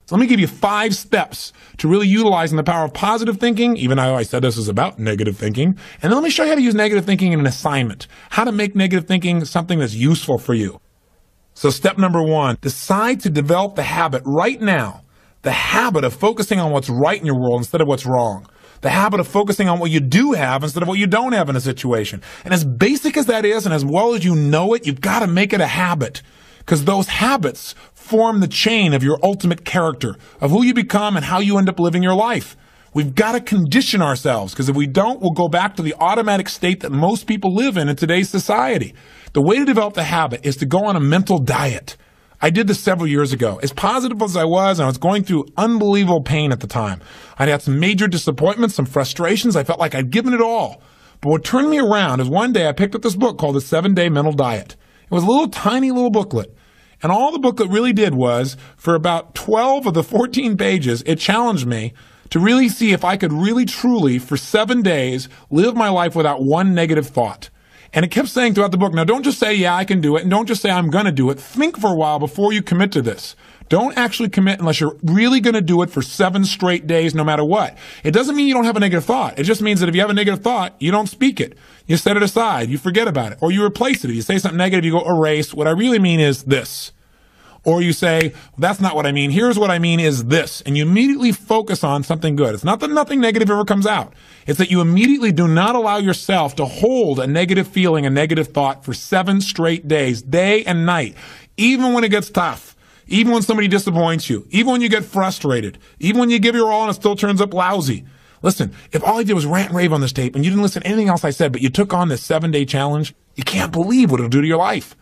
So let me give you 5 steps to really utilizing the power of positive thinking, even though I said this is about negative thinking. And then let me show you how to use negative thinking in an assignment, how to make negative thinking something that's useful for you. So step number 1, decide to develop the habit right now, the habit of focusing on what's right in your world instead of what's wrong. The habit of focusing on what you do have instead of what you don't have in a situation. And as basic as that is, and as well as you know it, you've got to make it a habit. Because those habits form the chain of your ultimate character, of who you become and how you end up living your life. We've got to condition ourselves, because if we don't, we'll go back to the automatic state that most people live in today's society. The way to develop the habit is to go on a mental diet. I did this several years ago. As positive as I was going through unbelievable pain at the time. I'd had some major disappointments, some frustrations. I felt like I'd given it all. But what turned me around is one day I picked up this book called The 7-Day Mental Diet. It was a little tiny little booklet. And all the booklet really did was, for about 12 of the 14 pages, it challenged me to really see if I could really truly, for 7 days, live my life without one negative thought. And it kept saying throughout the book, now don't just say, yeah, I can do it, and don't just say, I'm going to do it. Think for a while before you commit to this. Don't actually commit unless you're really going to do it for 7 straight days, no matter what. It doesn't mean you don't have a negative thought. It just means that if you have a negative thought, you don't speak it. You set it aside. You forget about it. Or you replace it. If you say something negative, you go erase. What I really mean is this. Or you say, that's not what I mean. Here's what I mean is this. And you immediately focus on something good. It's not that nothing negative ever comes out. It's that you immediately do not allow yourself to hold a negative feeling, a negative thought for 7 straight days, day and night, even when it gets tough, even when somebody disappoints you, even when you get frustrated, even when you give your all and it still turns up lousy. Listen, if all I did was rant and rave on this tape and you didn't listen to anything else I said, but you took on this 7-day challenge, you can't believe what it'll do to your life.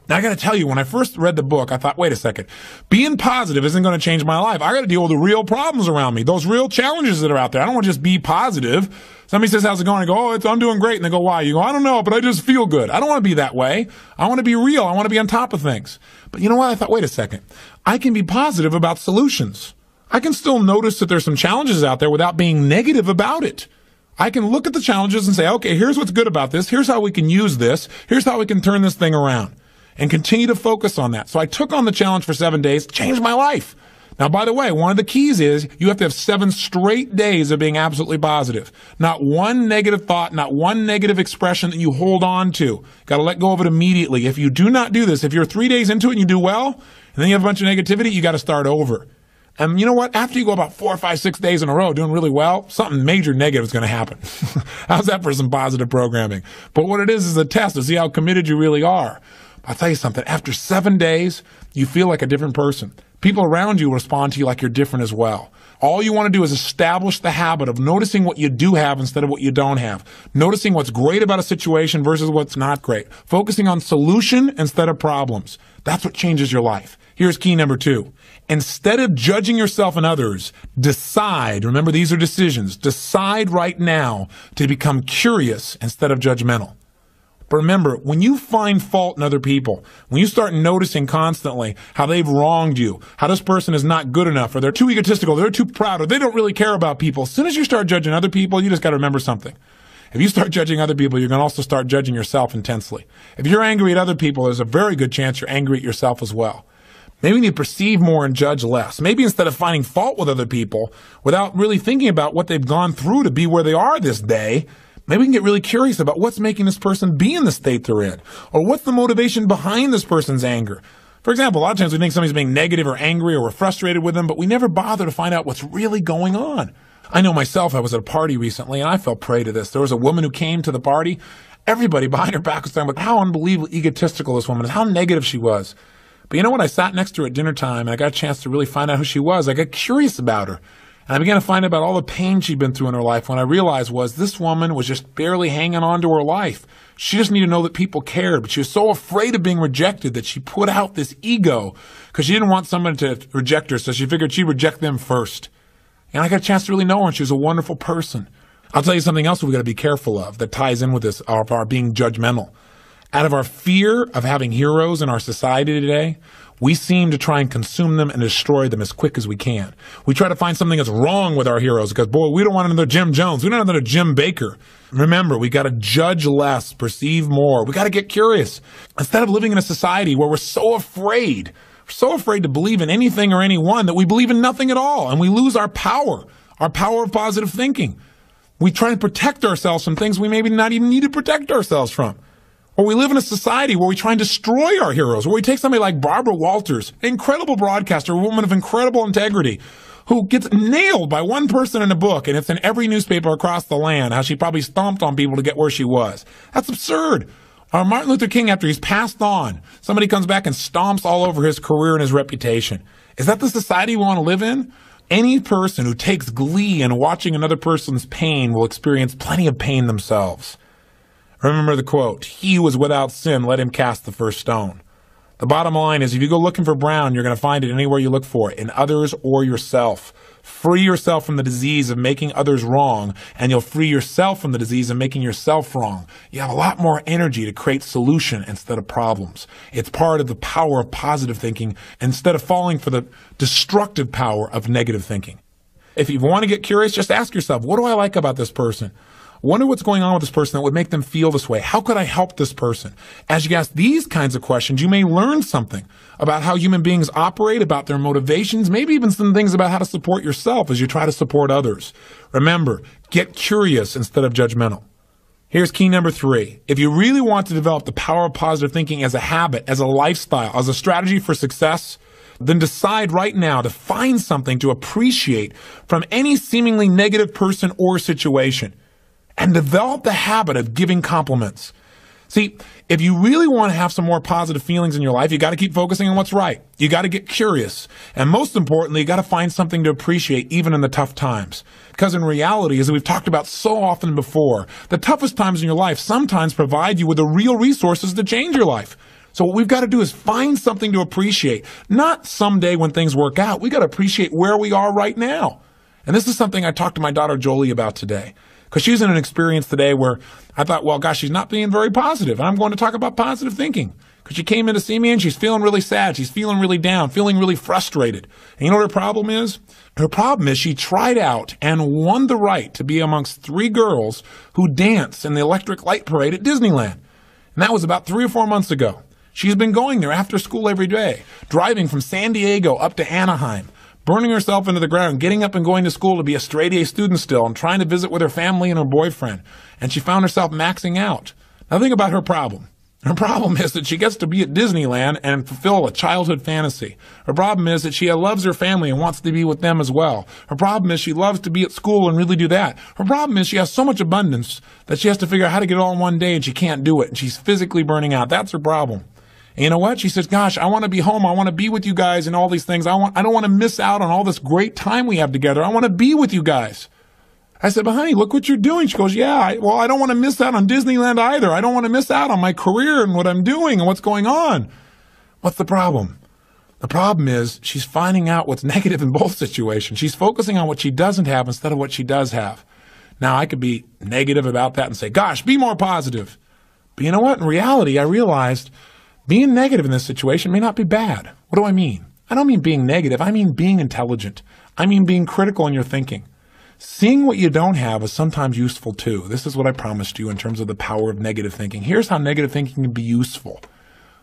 Now, I got to tell you, when I first read the book, I thought, wait a second, being positive isn't going to change my life. I got to deal with the real problems around me, those real challenges that are out there. I don't want to just be positive. Somebody says, how's it going? I go, I'm doing great. And they go, why? You go, I don't know, but I just feel good. I don't want to be that way. I want to be real. I want to be on top of things. But you know what? I thought, wait a second. I can be positive about solutions. I can still notice that there's some challenges out there without being negative about it. I can look at the challenges and say, okay, here's what's good about this. Here's how we can use this. Here's how we can turn this thing around. And continue to focus on that. So I took on the challenge for 7 days, changed my life. Now, by the way, one of the keys is you have to have 7 straight days of being absolutely positive. Not one negative thought, not one negative expression that you hold on to. Got to let go of it immediately. If you do not do this, if you're 3 days into it and you do well, and then you have a bunch of negativity, you got to start over. And you know what? After you go about 4, 5, 6 days in a row doing really well, something major negative is going to happen. How's that for some positive programming? But what it is a test to see how committed you really are. I'll tell you something. After 7 days, you feel like a different person. People around you respond to you like you're different as well. All you want to do is establish the habit of noticing what you do have instead of what you don't have. Noticing what's great about a situation versus what's not great. Focusing on solution instead of problems. That's what changes your life. Here's key number 2. Instead of judging yourself and others, decide, remember these are decisions, decide right now to become curious instead of judgmental. But remember, when you find fault in other people, when you start noticing constantly how they've wronged you, how this person is not good enough, or they're too egotistical, they're too proud, or they don't really care about people, as soon as you start judging other people, you just got to remember something. If you start judging other people, you're going to also start judging yourself intensely. If you're angry at other people, there's a very good chance you're angry at yourself as well. Maybe you need to perceive more and judge less. Maybe instead of finding fault with other people, without really thinking about what they've gone through to be where they are this day, maybe we can get really curious about what's making this person be in the state they're in, or what's the motivation behind this person's anger. For example, a lot of times we think somebody's being negative or angry or we're frustrated with them, but we never bother to find out what's really going on. I know myself, I was at a party recently and I fell prey to this. There was a woman who came to the party. Everybody behind her back was talking about how unbelievably egotistical this woman is, how negative she was. But you know what? I sat next to her at dinner time and I got a chance to really find out who she was. I got curious about her. And I began to find out about all the pain she'd been through in her life. When I realized was this woman was just barely hanging on to her life. She just needed to know that people cared, but she was so afraid of being rejected that she put out this ego because she didn't want someone to reject her, so she figured she'd reject them first. And I got a chance to really know her, and she was a wonderful person. I'll tell you something else we've got to be careful of that ties in with this, of our being judgmental. Out of our fear of having heroes in our society today, we seem to try and consume them and destroy them as quick as we can. We try to find something that's wrong with our heroes because, boy, we don't want another Jim Jones. We don't want another Jim Baker. Remember, we got to judge less, perceive more. We got to get curious. Instead of living in a society where we're so afraid We're so afraid to believe in anything or anyone that we believe in nothing at all, and we lose our power of positive thinking. We try to protect ourselves from things we maybe not even need to protect ourselves from. Or we live in a society where we try and destroy our heroes, where we take somebody like Barbara Walters, an incredible broadcaster, a woman of incredible integrity, who gets nailed by one person in a book, and it's in every newspaper across the land, how she probably stomped on people to get where she was. That's absurd. Or Martin Luther King, after he's passed on, somebody comes back and stomps all over his career and his reputation. Is that the society we want to live in? Any person who takes glee in watching another person's pain will experience plenty of pain themselves. Remember the quote, "He who is without sin, let him cast the first stone." The bottom line is, if you go looking for brown, you're going to find it anywhere you look for it, in others or yourself. Free yourself from the disease of making others wrong, and you'll free yourself from the disease of making yourself wrong. You have a lot more energy to create solution instead of problems. It's part of the power of positive thinking instead of falling for the destructive power of negative thinking. If you want to get curious, just ask yourself, what do I like about this person? Wonder what's going on with this person that would make them feel this way. How could I help this person? As you ask these kinds of questions, you may learn something about how human beings operate, about their motivations, maybe even some things about how to support yourself as you try to support others. Remember, get curious instead of judgmental. Here's key number 3. If you really want to develop the power of positive thinking as a habit, as a lifestyle, as a strategy for success, then decide right now to find something to appreciate from any seemingly negative person or situation. And develop the habit of giving compliments. See, if you really want to have some more positive feelings in your life, you got to keep focusing on what's right. You got to get curious. And most importantly, you got to find something to appreciate even in the tough times. Because in reality, as we've talked about so often before, the toughest times in your life sometimes provide you with the real resources to change your life. So what we've got to do is find something to appreciate. Not someday when things work out. We got to appreciate where we are right now. And this is something I talked to my daughter Jolie about today. Because she's in an experience today where I thought, well, gosh, she's not being very positive. And I'm going to talk about positive thinking. Because she came in to see me and she's feeling really sad. She's feeling really down, feeling really frustrated. And you know what her problem is? Her problem is she tried out and won the right to be amongst 3 girls who danced in the Electric Light Parade at Disneyland. And that was about 3 or 4 months ago. She's been going there after school every day, driving from San Diego up to Anaheim, burning herself into the ground, getting up and going to school to be a straight-A student still, and trying to visit with her family and her boyfriend. And she found herself maxing out. Now think about her problem. Her problem is that she gets to be at Disneyland and fulfill a childhood fantasy. Her problem is that she loves her family and wants to be with them as well. Her problem is she loves to be at school and really do that. Her problem is she has so much abundance that she has to figure out how to get it all in one day and she can't do it. And she's physically burning out. That's her problem. And you know what? She says, gosh, I want to be home. I want to be with you guys and all these things. I don't want to miss out on all this great time we have together. I want to be with you guys. I said, but honey, look what you're doing. She goes, yeah, I don't want to miss out on Disneyland either. I don't want to miss out on my career and what I'm doing and what's going on. What's the problem? The problem is she's finding out what's negative in both situations. She's focusing on what she doesn't have instead of what she does have. Now, I could be negative about that and say, gosh, be more positive. But you know what? In reality, I realized being negative in this situation may not be bad. What do I mean? I don't mean being negative. I mean being intelligent. I mean being critical in your thinking. Seeing what you don't have is sometimes useful too. This is what I promised you in terms of the power of negative thinking. Here's how negative thinking can be useful.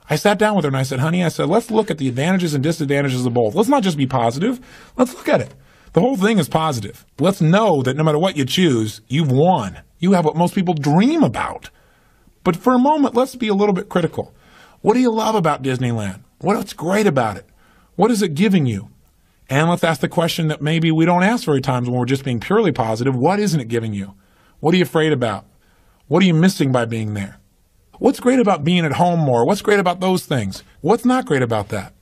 I sat down with her and I said, honey, let's look at the advantages and disadvantages of both. Let's not just be positive. Let's look at it. The whole thing is positive. Let's know that no matter what you choose, you've won. You have what most people dream about. But for a moment, let's be a little bit critical. What do you love about Disneyland? What's great about it? What is it giving you? And let's ask the question that maybe we don't ask very times when we're just being purely positive. What isn't it giving you? What are you afraid about? What are you missing by being there? What's great about being at home more? What's great about those things? What's not great about that?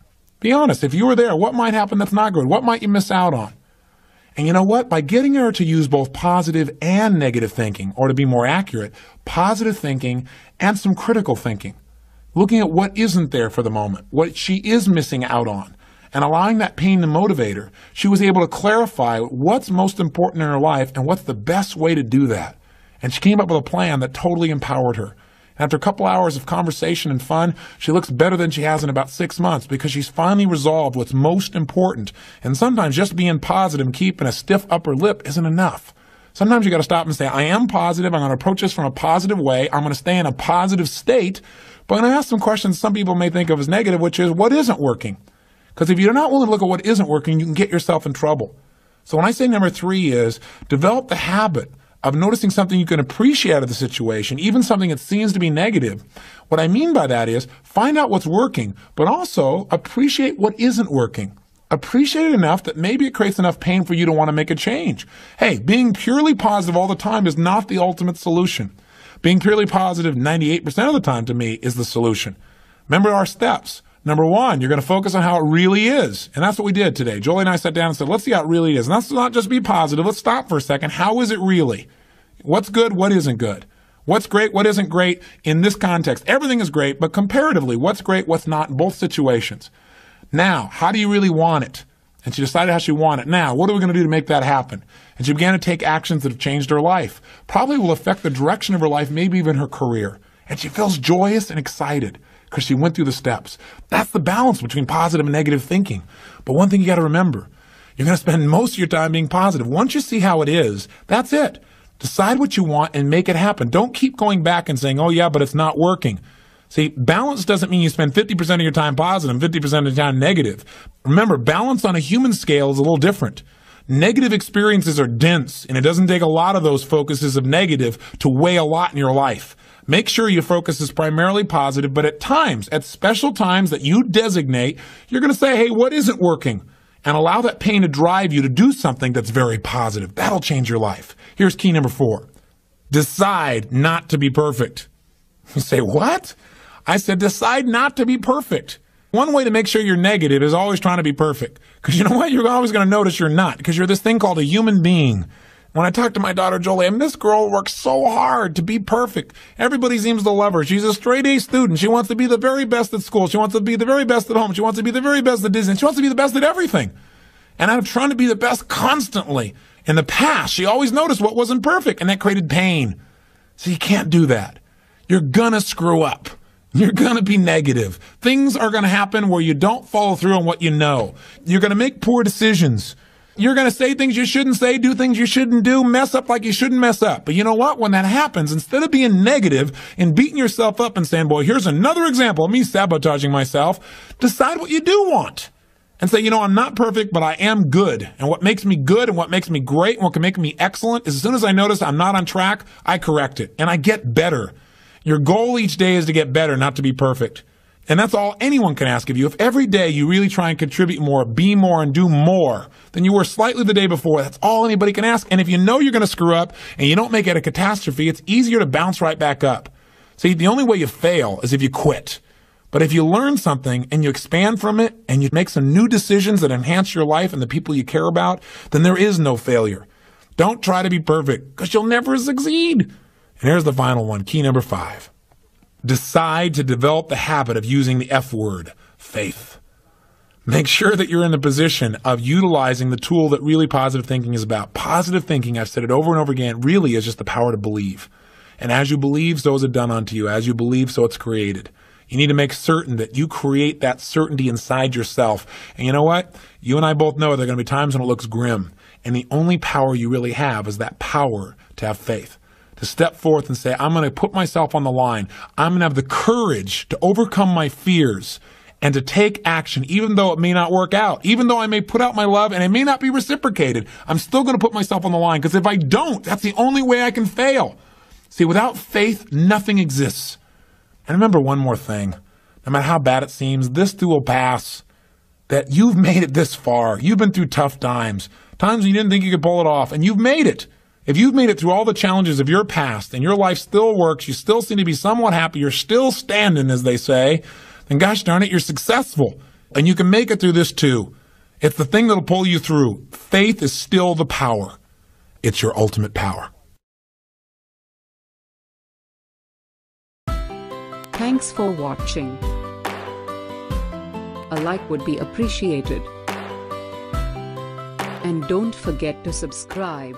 Be honest. If you were there, what might happen that's not good? What might you miss out on? And you know what? By getting her to use both positive and negative thinking, or to be more accurate, positive thinking and some critical thinking, looking at what isn't there for the moment, what she is missing out on, and allowing that pain to motivate her, she was able to clarify what's most important in her life and what's the best way to do that. And she came up with a plan that totally empowered her. After a couple hours of conversation and fun, she looks better than she has in about 6 months because she's finally resolved what's most important. And sometimes just being positive and keeping a stiff upper lip isn't enough. Sometimes you got to stop and say, I am positive. I'm going to approach this from a positive way. I'm going to stay in a positive state. But I'm going to ask some questions some people may think of as negative, which is, what isn't working? Because if you're not willing to look at what isn't working, you can get yourself in trouble. So when I say number 3 is develop the habit of noticing something you can appreciate out of the situation, even something that seems to be negative. What I mean by that is find out what's working, but also appreciate what isn't working. Appreciate it enough that maybe it creates enough pain for you to want to make a change. Hey, being purely positive all the time is not the ultimate solution. Being purely positive 98% of the time to me is the solution. Remember our steps. Number 1, you're going to focus on how it really is. And that's what we did today. Jolie and I sat down and said, let's see how it really is. And let's not just be positive. Let's stop for a second. How is it really? What's good? What isn't good? What's great? What isn't great in this context? Everything is great, but comparatively, what's great? What's not in both situations? Now, how do you really want it? And she decided how she wanted it. Now, what are we going to do to make that happen? And she began to take actions that have changed her life. Probably will affect the direction of her life, maybe even her career. And she feels joyous and excited because she went through the steps. That's the balance between positive and negative thinking. But one thing you got to remember, you're going to spend most of your time being positive. Once you see how it is, that's it. Decide what you want and make it happen. Don't keep going back and saying, oh yeah, but it's not working. See, balance doesn't mean you spend 50% of your time positive and 50% of your time negative. Remember, balance on a human scale is a little different. Negative experiences are dense, and it doesn't take a lot of those focuses of negative to weigh a lot in your life. Make sure your focus is primarily positive, but at times, at special times that you designate, you're going to say, hey, what isn't working? And allow that pain to drive you to do something that's very positive. That'll change your life. Here's key number 4. Decide not to be perfect. You say, what? I said, decide not to be perfect. One way to make sure you're negative is always trying to be perfect. Because you know what? You're always going to notice you're not. Because you're this thing called a human being. When I talk to my daughter, Jolie, and this girl works so hard to be perfect. Everybody seems to love her. She's a straight A student. She wants to be the very best at school. She wants to be the very best at home. She wants to be the very best at Disney. She wants to be the best at everything. And I'm trying to be the best constantly. In the past, she always noticed what wasn't perfect, and that created pain. So you can't do that. You're gonna screw up. You're gonna be negative. Things are gonna happen where you don't follow through on what you know. You're gonna make poor decisions. You're going to say things you shouldn't say, do things you shouldn't do, mess up like you shouldn't mess up. But you know what? When that happens, instead of being negative and beating yourself up and saying, boy, here's another example of me sabotaging myself, decide what you do want. And say, you know, I'm not perfect, but I am good. And what makes me good and what makes me great and what can make me excellent is as soon as I notice I'm not on track, I correct it. And I get better. Your goal each day is to get better, not to be perfect. And that's all anyone can ask of you. If every day you really try and contribute more, be more, and do more than you were slightly the day before, that's all anybody can ask. And if you know you're going to screw up and you don't make it a catastrophe, it's easier to bounce right back up. See, the only way you fail is if you quit. But if you learn something and you expand from it and you make some new decisions that enhance your life and the people you care about, then there is no failure. Don't try to be perfect because you'll never succeed. And here's the final one, key number 5. Decide to develop the habit of using the F word, faith. Make sure that you're in the position of utilizing the tool that really positive thinking is about. Positive thinking, I've said it over and over again, really is just the power to believe. And as you believe, so is it done unto you. As you believe, so it's created. You need to make certain that you create that certainty inside yourself. And you know what? You and I both know there are going to be times when it looks grim. And the only power you really have is that power to have faith. To step forth and say, I'm going to put myself on the line. I'm going to have the courage to overcome my fears and to take action, even though it may not work out, even though I may put out my love and it may not be reciprocated. I'm still going to put myself on the line because if I don't, that's the only way I can fail. See, without faith, nothing exists. And remember one more thing. No matter how bad it seems, this too will pass. That you've made it this far. You've been through tough times, times when you didn't think you could pull it off, and you've made it. If you've made it through all the challenges of your past and your life still works, you still seem to be somewhat happy, you're still standing, as they say, then gosh darn it, you're successful. And you can make it through this too. It's the thing that'll pull you through. Faith is still the power. It's your ultimate power. Thanks for watching. A like would be appreciated. And don't forget to subscribe.